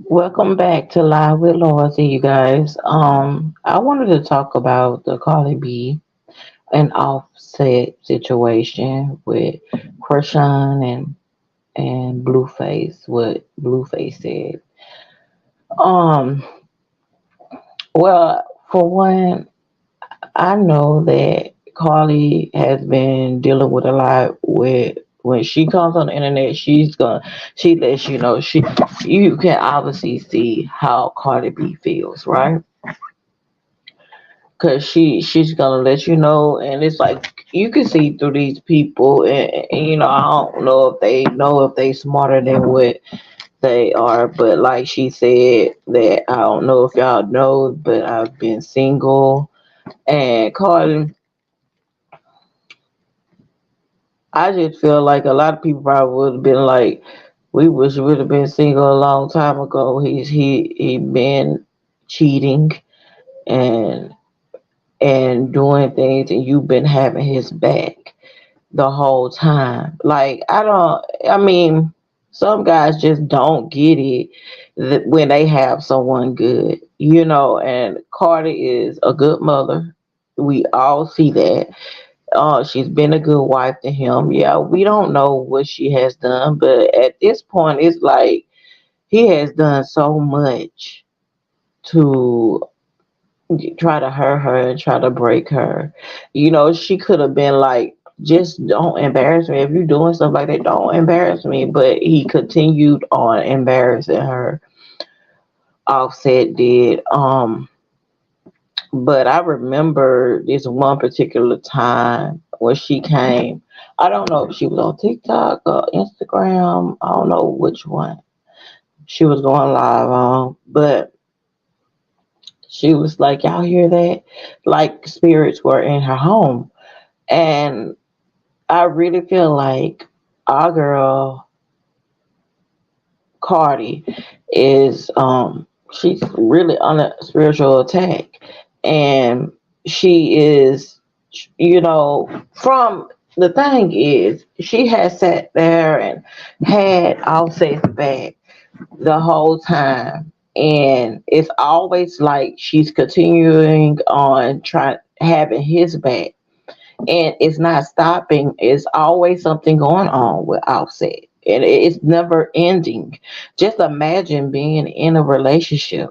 Welcome back to Live with Loyalty, you guys. I wanted to talk about the Cardi B and Offset situation with Chrisean and Blueface. What Blueface said. Um, well, for one, I know that Carly has been dealing with a lot with when she comes on the internet, she lets you know you can obviously see how Cardi B feels, right? Cause she's gonna let you know, and it's like you can see through these people, and I don't know if they smarter than what they are, but like she said that I don't know if y'all know, but I've been single, and Cardi, I just feel like a lot of people probably would have been like, we wish we would have been single a long time ago. He been cheating and doing things, and you've been having his back the whole time. Like I mean, some guys just don't get it that when they have someone good, and Cardi is a good mother. We all see that. She's been a good wife to him. Yeah, we don't know what she has done, but at this point, it's like he has done so much to try to hurt her and try to break her. She could have been like, just don't embarrass me. If you're doing stuff like that, don't embarrass me. But he continued on embarrassing her. Offset did. But I remember this one particular time when she came. I don't know if she was on TikTok or Instagram. I don't know which one she was going live on, but she was like, y'all hear that? Like spirits were in her home. And I really feel like our girl Cardi is she's really on a spiritual attack. And she is, from the thing is she has sat there and had Offset's back the whole time, and it's always like she's continuing on trying having his back, and it's not stopping. It's always something going on with Offset, and it's never ending. Just imagine being in a relationship,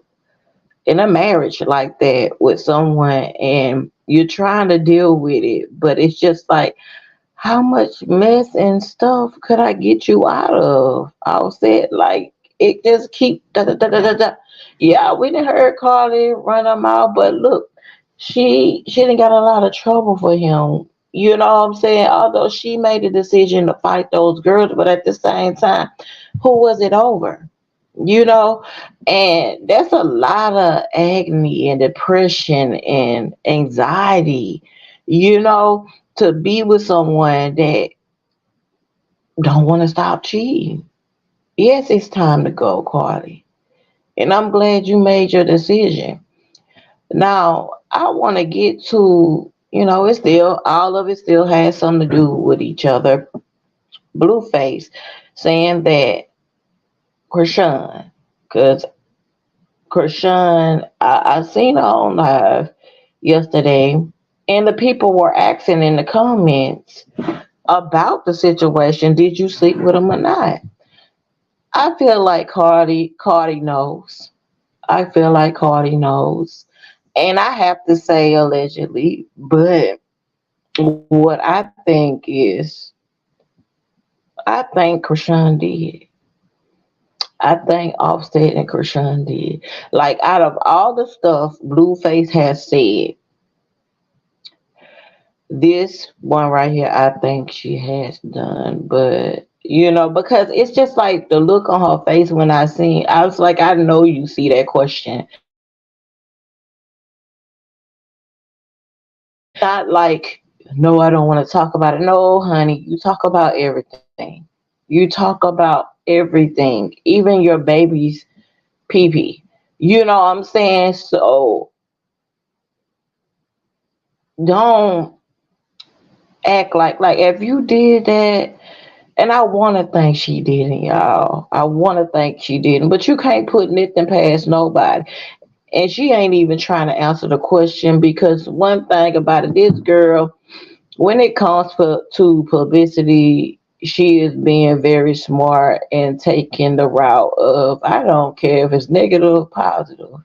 in a marriage like that with someone, and you're trying to deal with it, but it's just like, how much mess and stuff could I get you out of? Offset, like, it just keep da da da da da da. Yeah, we didn't heard Carly run her mouth, but look, she didn't got a lot of trouble for him. You know what I'm saying? Although she made a decision to fight those girls, but at the same time, who was it over? You know, and that's a lot of agony and depression and anxiety, you know, to be with someone that don't want to stop cheating. Yes, it's time to go, Cardi. And I'm glad you made your decision. Now, I want to get to, it's still, all of it still has something to do with each other. Blueface saying that Chrisean, because Chrisean, I seen her on live yesterday, and the people were asking in the comments about the situation. Did you sleep with him or not? I feel like Cardi knows. I feel like Cardi knows. And I have to say allegedly, but what I think is, I think Krishan did. I think Offset and Krishan did. Like, out of all the stuff Blueface has said, this one right here, I think she has done. But because it's just like the look on her face when I was like, I know you see that question. Not like, no, I don't want to talk about it. No, honey, you talk about everything. You talk about everything, even your baby's pee pee. You know what I'm saying? So don't act like if you did that, And I want to think she didn't, y'all. I want to think she didn't. But you can't put nothing past nobody. And she ain't even trying to answer the question because one thing about it, this girl, when it comes to publicity, she is being very smart and taking the route of I don't care if it's negative or positive.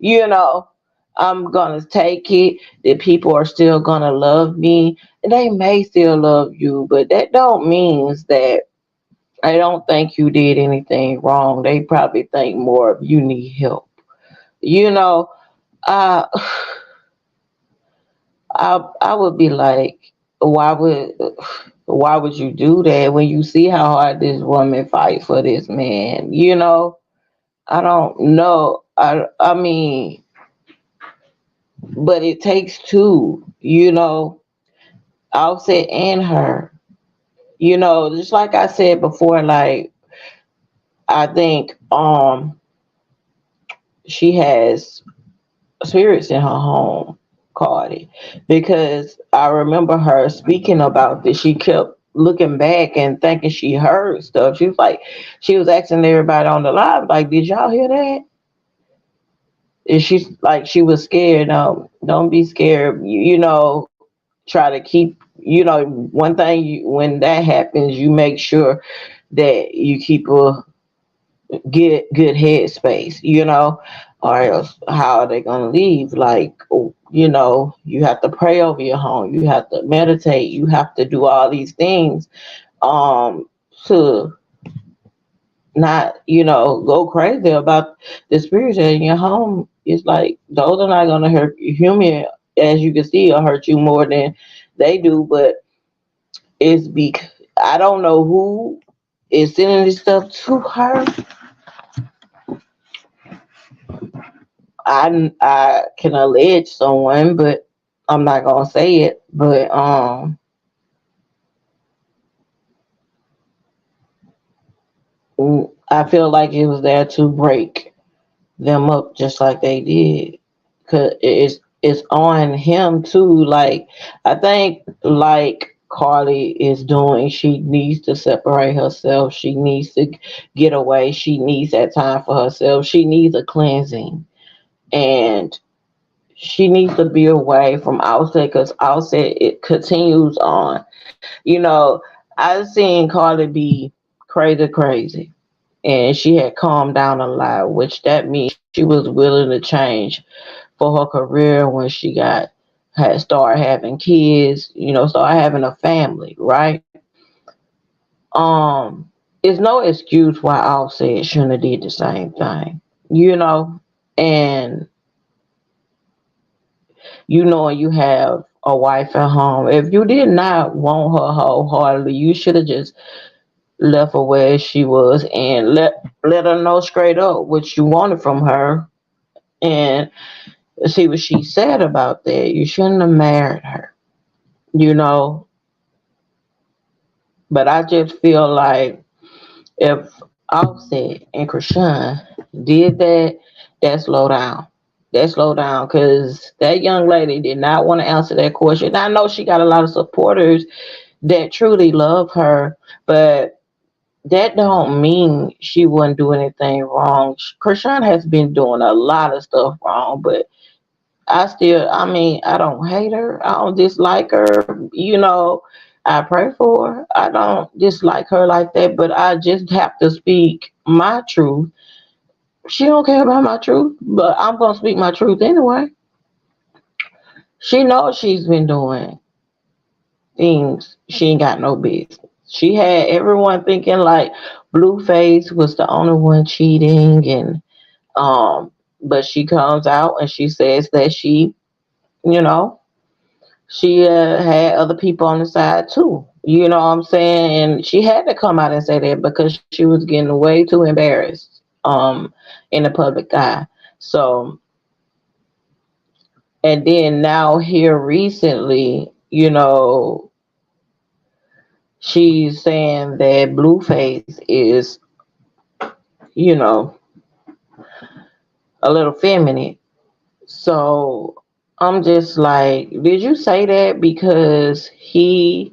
You know, I'm gonna take it. The people are still gonna love me. They may still love you, but that don't means that I don't think you did anything wrong. They probably think more of you need help. You know, uh, I would be like, why would why would you do that when you see how hard this woman fight for this man? You know, I don't know. I mean, but it takes two. You know, Offset and her. You know, just like I said before, like I think she has spirits in her home, Cardi, because I remember her speaking about this. She kept looking back and thinking she heard stuff. She was like, she was asking everybody on the live, like, "Did y'all hear that?" And she's like, she was scared. Don't be scared. You know, try to keep. You know, one thing when that happens, you make sure that you keep a good headspace, you know, or else how are they gonna leave? Like, you know, you have to pray over your home, you have to meditate, you have to do all these things um to not, you know, go crazy about the spirits in your home. It's like those are not gonna hurt you. Human, as you can see, will hurt you more than they do, but it's because I don't know who is sending this stuff to her. I can allege someone, but I'm not gonna say it. But I feel like it was there to break them up, just like they did. Cause it's on him too. Like I think, like Carly is doing, she needs to separate herself. She needs to get away. She needs that time for herself. She needs a cleansing, and she needs to be away from Outset because Outset it continues on. You know, I've seen Carly be crazy, and she had calmed down a lot, which that means she was willing to change for her career when she had started having kids. You know, started having a family, right? It's no excuse why Offset shouldn't have did the same thing. You know, and you know you have a wife at home. If you did not want her wholeheartedly, you should have just left her where she was and let her know straight up what you wanted from her and see what she said about that. You shouldn't have married her, you know. But I just feel like if Offset and Chrisean did that, that slow down. That slow down because that young lady did not want to answer that question. I know she got a lot of supporters that truly love her, but that don't mean she wouldn't do anything wrong. Chrisean has been doing a lot of stuff wrong, but I mean, I don't hate her. I don't dislike her. You know, I pray for her. I don't dislike her like that, but I just have to speak my truth. She don't care about my truth, but I'm gonna speak my truth anyway. She knows she's been doing things she ain't got no business. She had everyone thinking like Blueface was the only one cheating, and but she comes out and she says that you know, she had other people on the side too. You know what I'm saying? And she had to come out and say that because she was getting way too embarrassed in the public eye. So and then now here recently, you know, she's saying that Blueface is, you know, a little feminine. So I'm just like, did you say that because he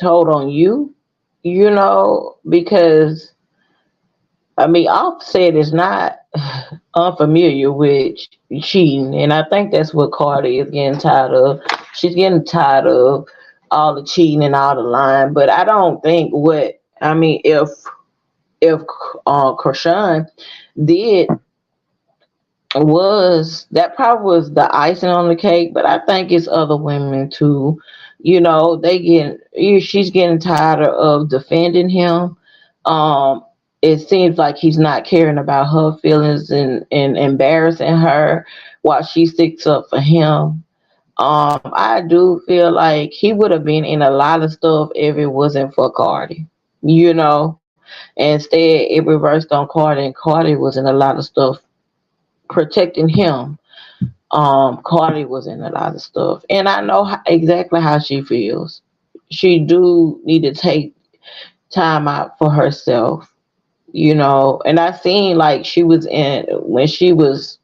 told on you? because I mean, Offset is not unfamiliar with cheating, and I think that's what Cardi is getting tired of. She's getting tired of all the cheating and all the lying. But I don't think what I mean if Chrisean did was that probably was the icing on the cake, but I think it's other women too. She's getting tired of defending him. Um, it seems like he's not caring about her feelings and embarrassing her while she sticks up for him. I do feel like he would have been in a lot of stuff if it wasn't for Cardi. You know, Instead, it reversed on Cardi, and Cardi was in a lot of stuff protecting him. Cardi was in a lot of stuff, and I know exactly how she feels. She do need to take time out for herself, And I seen like she was in when she was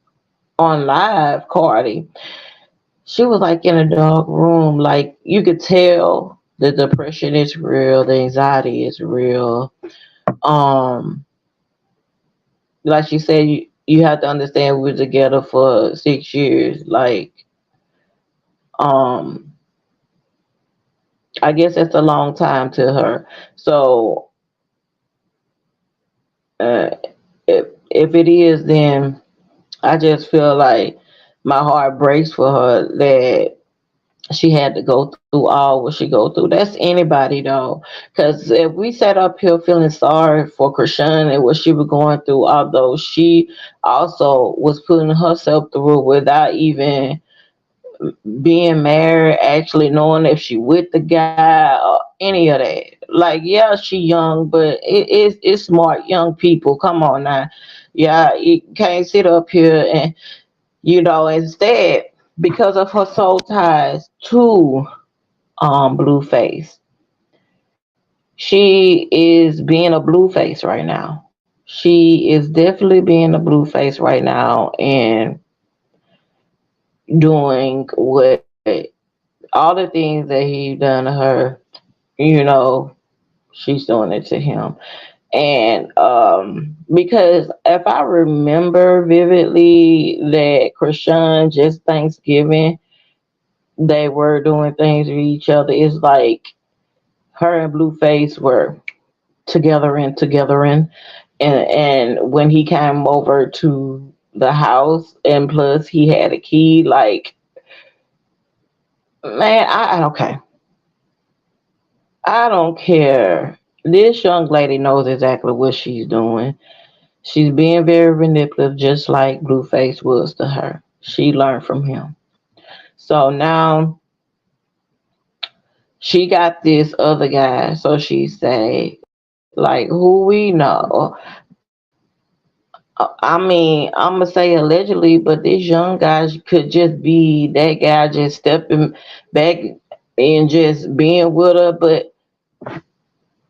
on live, Cardi. She was like in a dark room, like you could tell the depression is real, the anxiety is real. Um, like she said, you have to understand we were together for 6 years. Um, I guess that's a long time to her. So uh, if it is, then I just feel like my heart breaks for her that she had to go through all what she go through. That's anybody though, because if we sat up here feeling sorry for Chrisean and what she was going through, although she also was putting herself through without even being married, actually knowing if she with the guy or any of that. Like, yeah, she young, but it's smart young people. Come on now, yeah, you can't sit up here and instead because of her soul ties to Blueface, she is being a Blueface right now. She is definitely being a Blueface right now and doing what all the things that he done to her, you know, she's doing it to him. And because if I remember vividly that Chrisean just Thanksgiving they were doing things with each other, it's like her and Blueface were together and when he came over to the house and plus he had a key, like, man, I don't care. This young lady knows exactly what she's doing. She's being very manipulative, just like Blueface was to her. She learned from him. So now she got this other guy. So she say, like, who we know. I mean, I'm gonna say allegedly, but this young guy could just be that guy just stepping back and just being with her. But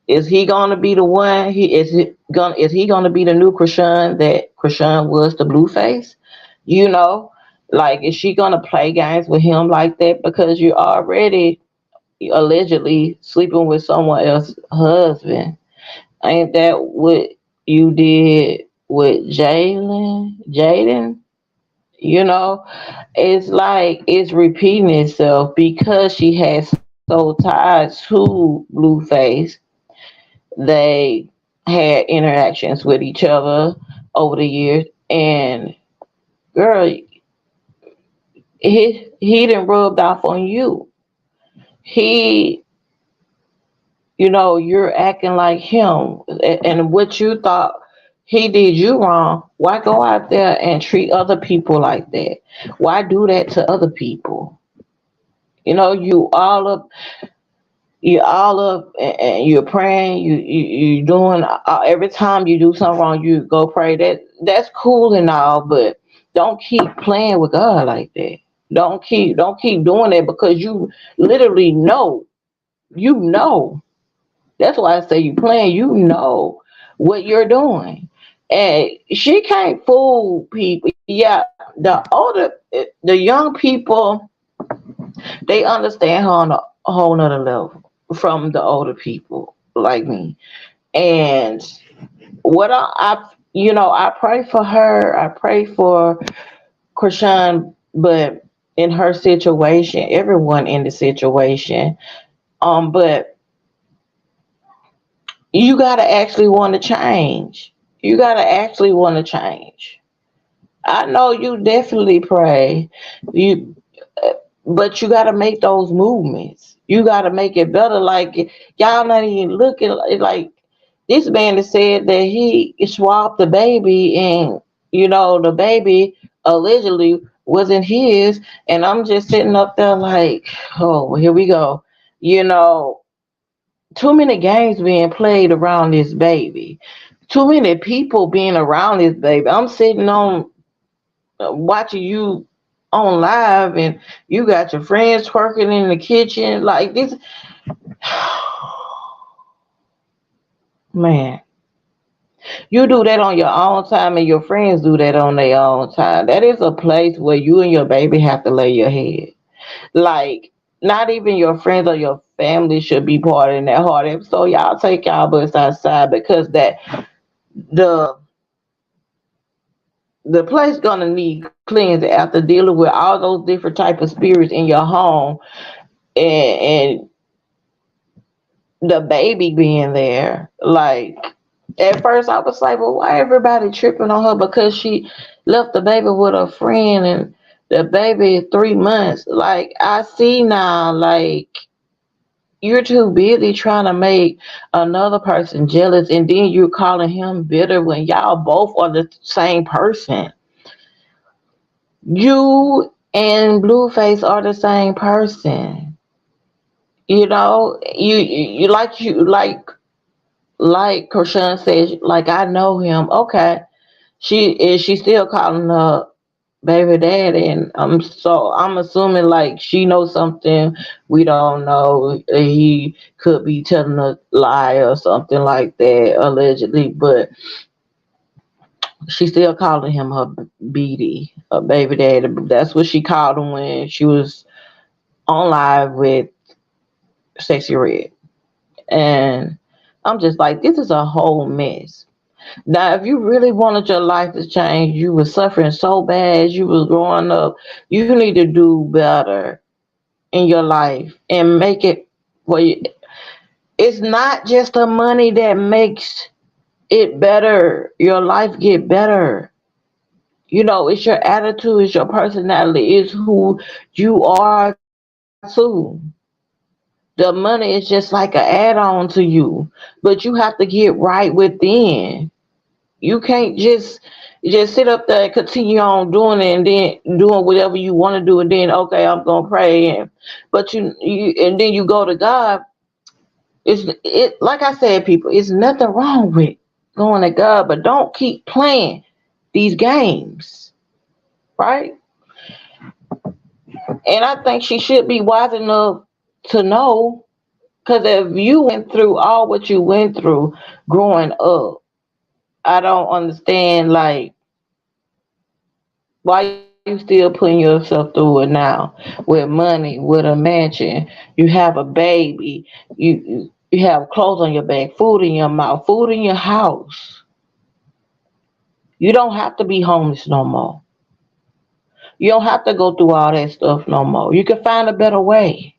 is he gonna be the one? Is he gonna be the new Chrisean that Chrisean was the Blueface? You know, like is she gonna play games with him like that because you're already allegedly sleeping with someone else's husband? Ain't that what you did with Jaden? You know, it's like it's repeating itself because she has so tied to Blueface. They had interactions with each other over the years, and girl, he didn't rubbed off on you. He, you're acting like him, and what you thought he did you wrong. Why go out there and treat other people like that? Why do that to other people? You know, you all up and you're praying. You doing every time you do something wrong, you go pray. That's cool and all, but don't keep playing with God like that. Don't keep doing that because you literally know. You know. That's why I say you playing. You know what you're doing, and she can't fool people. Yeah, the young people, they understand her on a whole nother level from the older people. like me. And I pray for her. I pray for Chrisean, but in her situation, everyone in the situation. But you gotta actually want to change. You gotta actually want to change. I know you definitely pray. You But you got to make those movements. You got to make it better. Like y'all not even looking like this man that said that he swapped the baby, and the baby allegedly wasn't his, and I'm just sitting up there like, oh, well, here we go. You know, too many games being played around this baby. Too many people being around this baby. I'm sitting on watching you on live, and you got your friends twerking in the kitchen like this. Man, you do that on your own time, and your friends do that on their own time. That is a place where you and your baby have to lay your head. Like, not even your friends or your family should be part in that hard episode. Y'all take y'all butts outside, because the the place gonna need cleansing after dealing with all those different type of spirits in your home, and the baby being there. Like, at first I was like, well, why everybody tripping on her because she left the baby with a friend, and the baby is 3 months. Like, I see now, like, you're too busy trying to make another person jealous, and then you're calling him bitter when y'all both are the same person. You and Blueface are the same person. You Chrisean says, like, I know him. Okay. She still calling her baby daddy, and I'm assuming like she knows something we don't know. He could be telling a lie or something like that, allegedly, but she still calling him her BD, her baby daddy. That's what she called him when she was on live with Sexy Red. And I'm just like, this is a whole mess. Now, if you really wanted your life to change, you were suffering so bad as you was growing up, you need to do better in your life and make it for you. It's not just the money that makes it better. Your life get better. It's your attitude, it's your personality, it's who you are too. The money is just like an add-on to you, but you have to get right within. You can't just sit up there and continue on doing it, and then doing whatever you want to do, and then, okay, I'm gonna pray, but you and then you go to God. It like I said, people, it's nothing wrong with going to God, but don't keep playing these games, right? And I think she should be wise enough to know, because if you went through all what you went through growing up, I don't understand, like, why you still putting yourself through it now with money, with a mansion, you have a baby, you have clothes on your back, food in your mouth, food in your house. You don't have to be homeless no more. You don't have to go through all that stuff no more. You can find a better way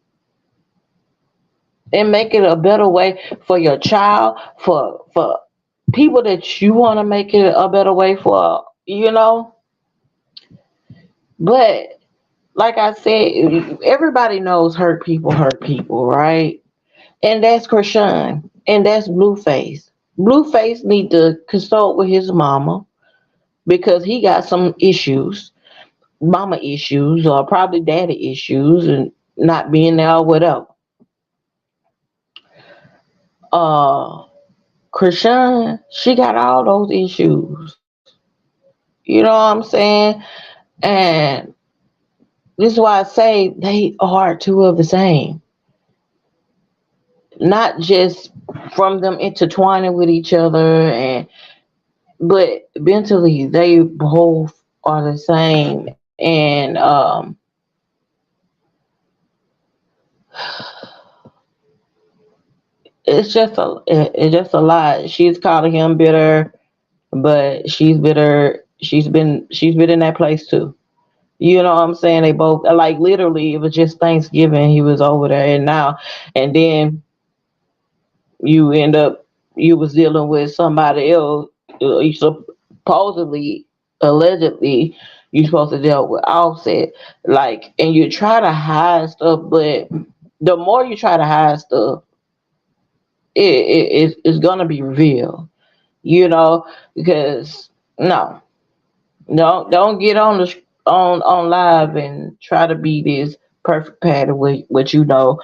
and make it a better way for your child, for people that you want to make it a better way for. But like I said, everybody knows hurt people, right? And that's Chrisean, and that's Blueface. Blueface need to consult with his mama, because he got some issues, mama issues, or probably daddy issues, and not being there or whatever. Uh, Chrisean, she got all those issues. You know what I'm saying? And this is why I say they are two of the same. Not just from them intertwining with each other, but mentally they both are the same. And it's just a lot. She's calling him bitter, but she's bitter. She's been in that place too. You know what I'm saying? They both like literally. It was just Thanksgiving. He was over there, and then you end up you was dealing with somebody else. You supposedly, allegedly, you supposed to deal with Offset. Like, and you try to hide stuff, but the more you try to hide stuff, it's gonna be revealed. You know, because no, don't get on the on live and try to be this perfect pattern with what you know.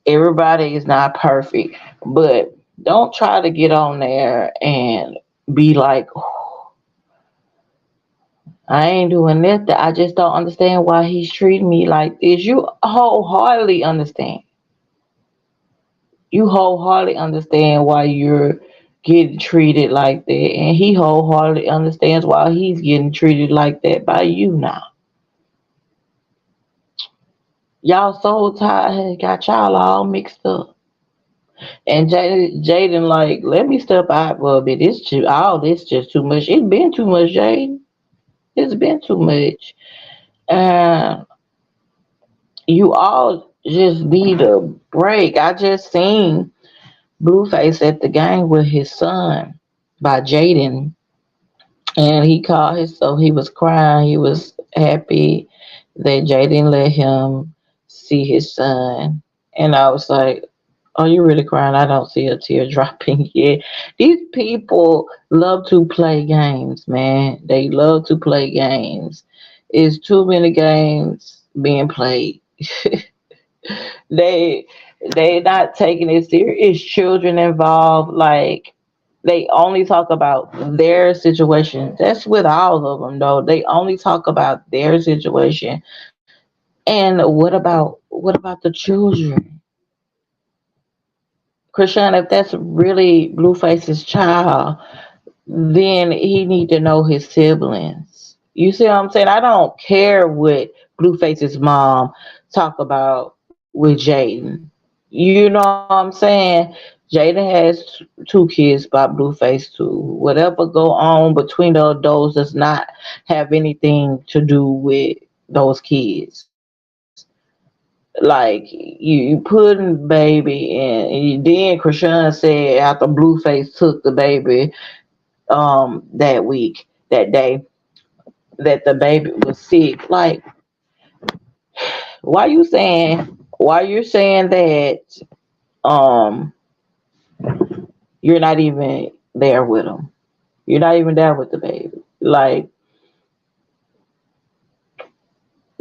Everybody is not perfect, but don't try to get on there and be like, "Oh, I ain't doing this. I just don't understand why he's treating me like this." You wholeheartedly understand. You wholeheartedly understand why you're getting treated like that, and he wholeheartedly understands why he's getting treated like that by you now. Y'all soul tie has got y'all all mixed up. And Jaden like, let me step out for a bit. All this just too much. It's been too much, Jaden. It's been too much. And you all just need a break. I just seen Blueface at the game with his son by Jaden, and he called his so he was crying. He was happy that Jaden let him see his son. And I was like, "Are you really crying? I don't see a tear dropping yet." These people love to play games, man. They love to play games. It's too many games being played. they they not taking it serious. Children involved, like they only talk about their situation. That's with all of them, though. They only talk about their situation. And what about the children? Chrisean, if that's really Blueface's child, then he need to know his siblings. You see what I'm saying? I don't care what Blueface's mom talk about with Jaden. You know what I'm saying? Jaden has two kids by Blueface too. Whatever go on between the adults does not have anything to do with those kids. Like you putting baby and then Krishan said after Blueface took the baby that week, that day, that the baby was sick. Like, why you saying that um you're not even there with him? You're not even there with the baby. Like,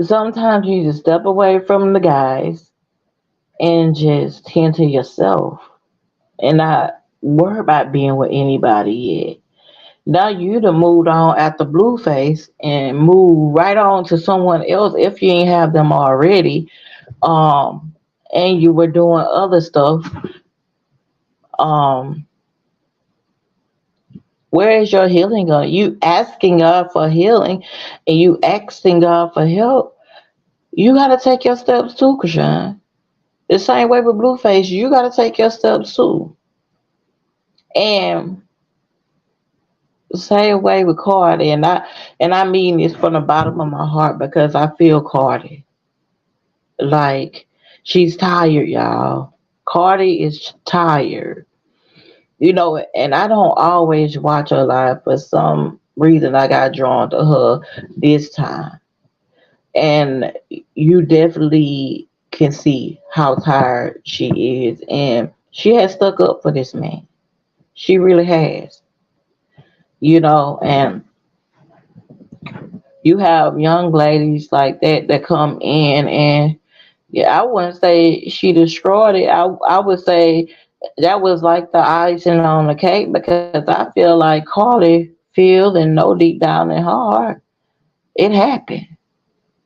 sometimes you just step away from the guys and just tend to yourself and not worry about being with anybody yet. Now you'd have moved on after Blueface and move right on to someone else if you ain't have them already. Um, and you were doing other stuff. Um, where is your healing going? You asking God for healing and you asking God for help. You gotta take your steps too, Krishan. The same way with Blueface, you gotta take your steps too. And same way with Cardi, and I mean this from the bottom of my heart because I feel Cardi. Like, she's tired, y'all. Cardi is tired. And I don't always watch her live. For some reason, I got drawn to her this time. And you definitely can see how tired she is. And she has stuck up for this man. She really has. And you have young ladies like that come in, and yeah, I wouldn't say she destroyed it. I would say that was like the icing on the cake because I feel like Carly feels and know deep down in her heart it happened.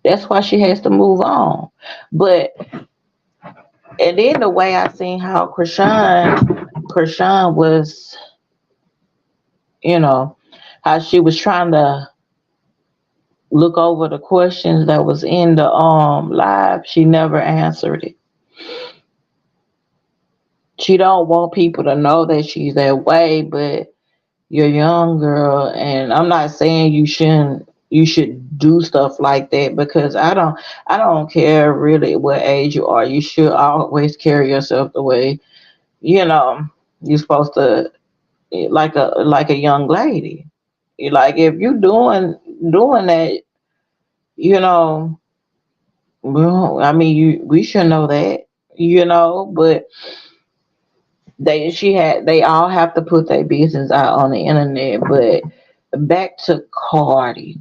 That's why she has to move on. But and then the way I seen how Krishan was, you know, how she was trying to look over the questions that was in the live, she never answered it. She don't want people to know that she's that way, but you're a young girl, and I'm not saying you should do stuff like that, because I don't care really what age you are. You should always carry yourself the way, you know, you're supposed to, like a young lady. Like, if you doing that, you know, well, I mean, we should know that, but they all have to put their business out on the internet. But back to Cardi,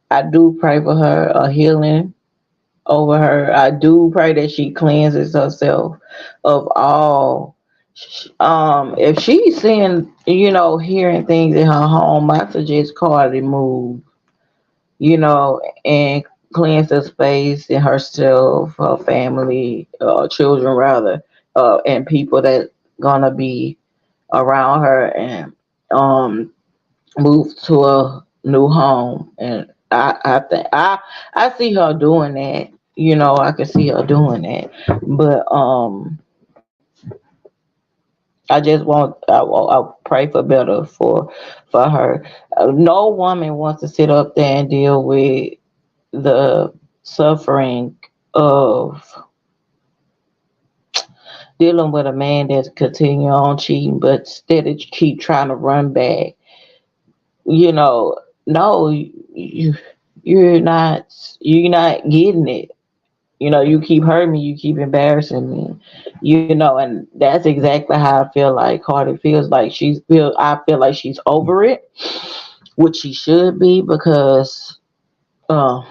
I do pray for her a healing over her. I do pray that she cleanses herself of all. If she's seeing, hearing things in her home, I suggest Cardi move, and cleanse her space and herself, her family, children rather, and people that gonna be around her, and um move to a new home. And I think I see her doing that. I can see her doing that. But I pray for better for her. No woman wants to sit up there and deal with the suffering of dealing with a man that's continue on cheating, but instead of keep trying to run back. No, you're not getting it. You keep hurting me, you keep embarrassing me. And that's exactly how I feel like Cardi feels. Like I feel like she's over it, which she should be, because uh,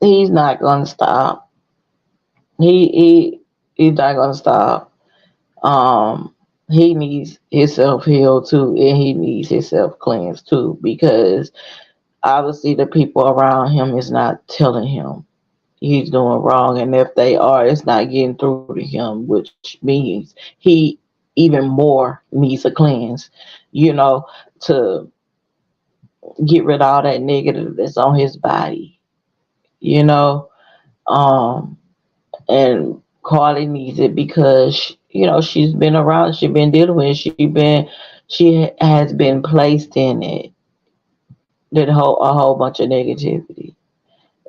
he's not gonna stop. He's not gonna stop. He needs himself healed too, and he needs himself cleansed too, because obviously the people around him is not telling him he's doing wrong, and if they are, it's not getting through to him, which means he even more needs a cleanse, you know, to get rid of all that negative that's on his body, you know. Um, and Carly needs it because she's been around, she's been dealing with it, she has been placed in it, that a whole bunch of negativity,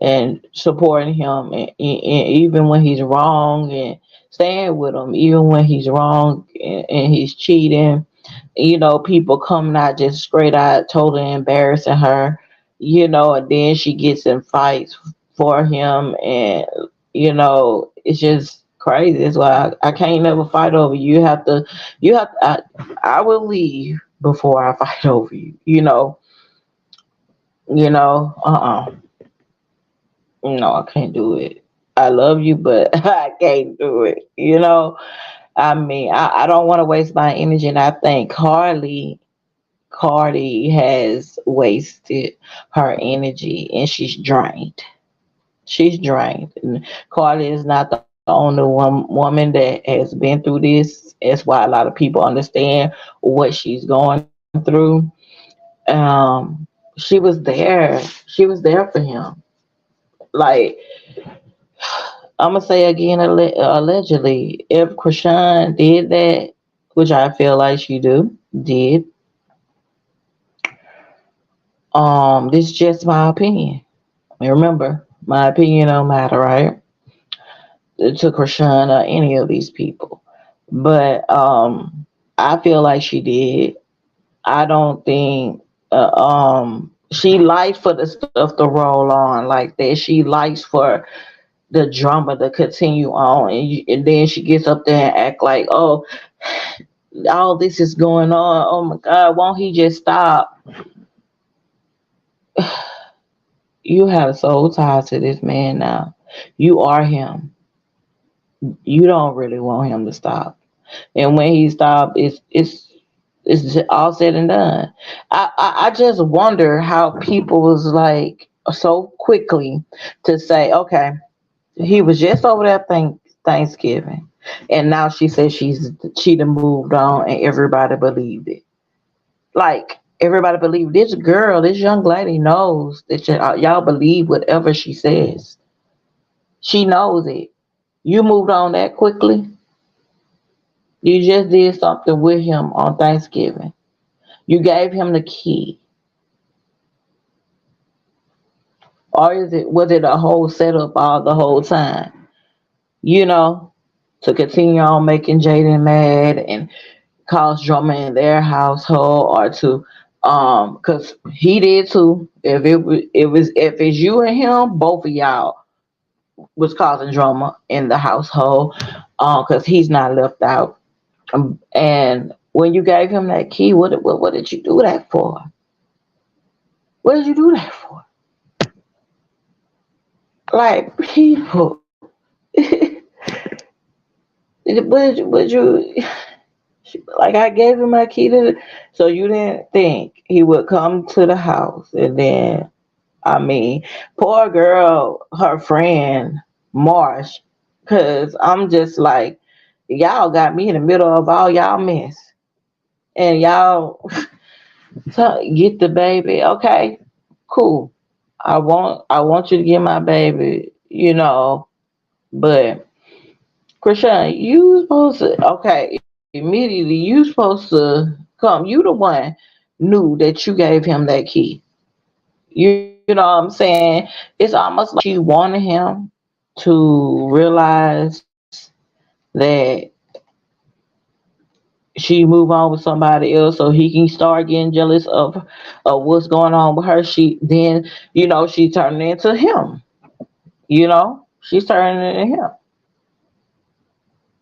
and supporting him, and even when he's wrong, and staying with him even when he's wrong, and he's cheating. People coming out just straight out totally embarrassing her, and then she gets in fights for him, and it's just crazy. That's why I can't never fight over you. I will leave before I fight over you. No, I can't do it. I love you, but I can't do it. I mean, I don't want to waste my energy, and I think Cardi has wasted her energy, and she's drained. She's drained. And Cardi is not the only woman that has been through this. That's why a lot of people understand what she's going through. She was there. She was there for him. Like, I'm gonna say again, allegedly, if Chrisean did that, which I feel like she did, this is just my opinion. And remember, my opinion don't matter, right? To Chrisean or any of these people, but I feel like she did. I don't think she likes for the stuff to roll on like that. She likes for the drama to continue on, and then she gets up there and act like, oh, all this is going on. Oh my God, won't he just stop? You have a soul tied to this man now. You are him. You don't really want him to stop. And when he stopped, it's all said and done. I just wonder how people was like so quickly to say, okay, he was just over there Thanksgiving, and now she says she done moved on, and everybody believed it. Like, everybody believed this girl, this young lady knows that y'all believe whatever she says. She knows it. You moved on that quickly. You just did something with him on Thanksgiving. You gave him the key, or was it a whole setup all the whole time? You know, to continue on making Jaden mad and cause drama in their household, or to because he did too. If it's you and him, both of y'all was causing drama in the household, because he's not left out. And when you gave him that key, what did you do that for? What did you do that for? Like, people, would you like, I gave him my key so you didn't think he would come to the house, and then, I mean, poor girl, her friend Marsh, because I'm just like, y'all got me in the middle of all y'all mess, and y'all get the baby. Okay, cool. I want you to get my baby, but Chrisean, you supposed to, okay, immediately you supposed to come. You the one knew that you gave him that key. You know what I'm saying? It's almost like she wanted him to realize that she move on with somebody else so he can start getting jealous of what's going on with her. She then, she turned into him. She's turning into him.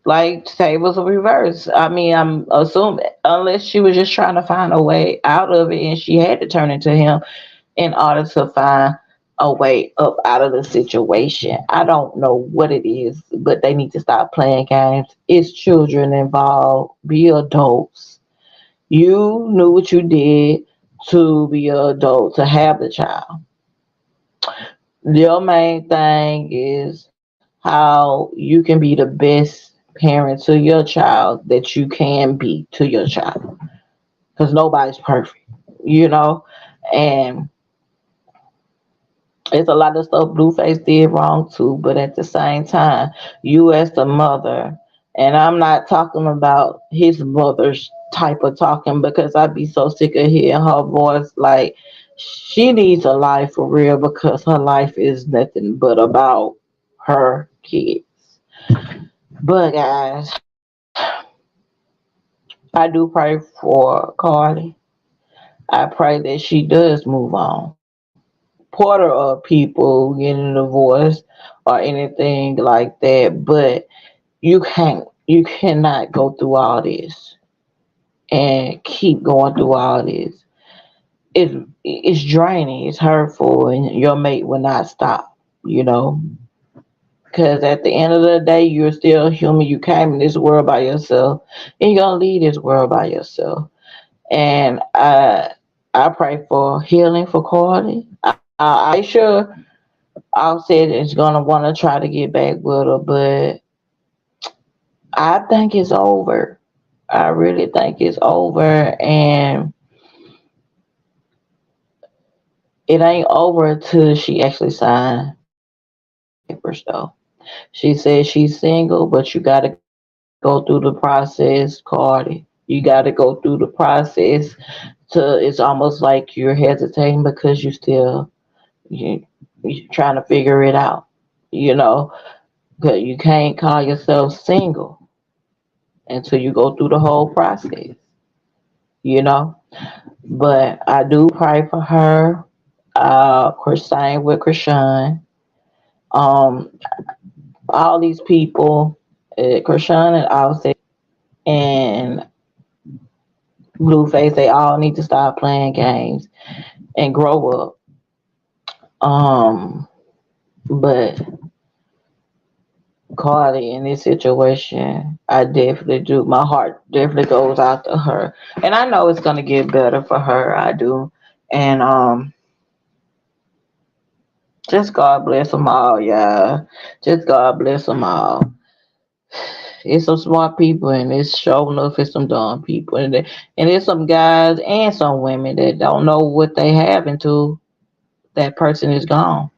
Like tables will reverse. I mean, I'm assuming unless she was just trying to find a way out of it and she had to turn into him in order to find a way up out of the situation. I don't know what it is, but they need to stop playing games. It's children involved. Be adults. You knew what you did to be an adult, to have the child. Your main thing is how you can be the best parent to your child that you can be to your child. Because nobody's perfect, you know? And it's a lot of stuff Blueface did wrong too, but at the same time, you as the mother, and I'm not talking about his mother's type of talking because I'd be so sick of hearing her voice. Like, she needs a life for real because her life is nothing but about her kids. But guys, I do pray for Cardi. I pray that she does move on. Part of people getting a divorce or anything like that, but you cannot go through all this and keep going through all this. It's draining, it's hurtful, and your mate will not stop, you know. Because at the end of the day, you're still human. You came in this world by yourself, and you're gonna leave this world by yourself. And I pray for healing for Cardi. I sure Offset is gonna want to try to get back with her, but I think it's over. I really think it's over, and it ain't over until she actually signed papers, though. She said she's single, but you got to go through the process, Cardi. You got to go through the process. It's almost like you're hesitating because you trying to figure it out. You know, because you can't call yourself single until you go through the whole process. You know, but I do pray for her. Christine with Chrisean. Um, all these people, Chrisean and Offset and Blueface, they all need to stop playing games and grow up. Um, but Cardi in this situation, I definitely do. My heart definitely goes out to her, and I know it's gonna get better for her. I do, and just God bless them all, yeah. Just God bless them all. It's some smart people, and it's sure enough it's some dumb people, and there's some guys and some women that don't know what they have until that person is gone.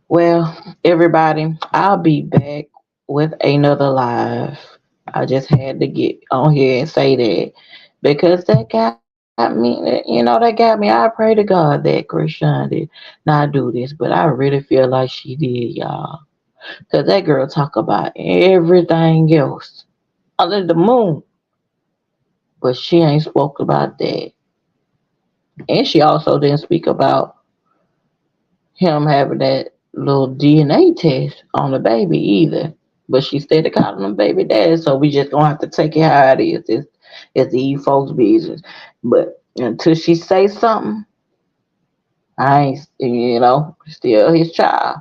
Well, everybody, I'll be back with another live. I just had to get on here and say that because that got me, that got me. I pray to God that Chrisean did not do this, but I really feel like she did, y'all. Because that girl talk about everything else under the moon, but she ain't spoke about that. And she also didn't speak about him having that little DNA test on the baby either. But she started calling him baby daddy, so we just gonna have to take it how it is. It's these folks' business. But until she say something, I ain't, still his child.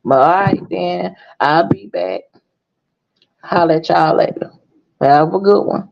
But all right, then I'll be back. Holler at y'all later. Have a good one.